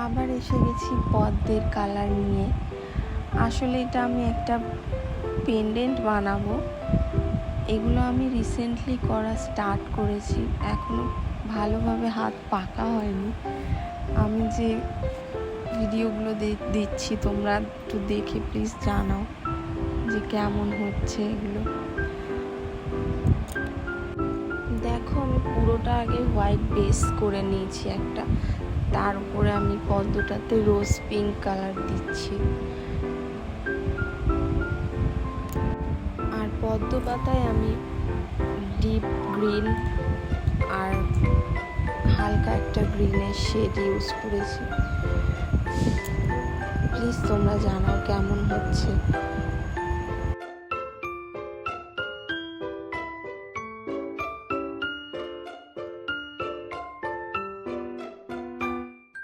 আবার এসে গেছি পদ্মের কালার নিয়ে। আসলে এটা আমি একটা পেন্ডেন্ট বানাবো। এগুলো আমি রিসেন্টলি করা স্টার্ট করেছি, এখনও ভালোভাবে হাত পাকা হয়নি। আমি যে ভিডিওগুলো দিচ্ছি তোমরা একটু দেখে প্লিজ জানাও যে কেমন হচ্ছে এগুলো। দেখো আমি পুরোটা আগে হোয়াইট বেস করে নিয়েছি একটা, তার উপরে আমি পদ্মটাতে রোজ পিঙ্ক কালার দিচ্ছি। আর পদ্ম পাতায় আমি ডিপ গ্রিন আর হালকা একটা গ্রিনের শেড ইউজ করেছি। প্লিজ তোমরা জানাও কেমন হচ্ছে।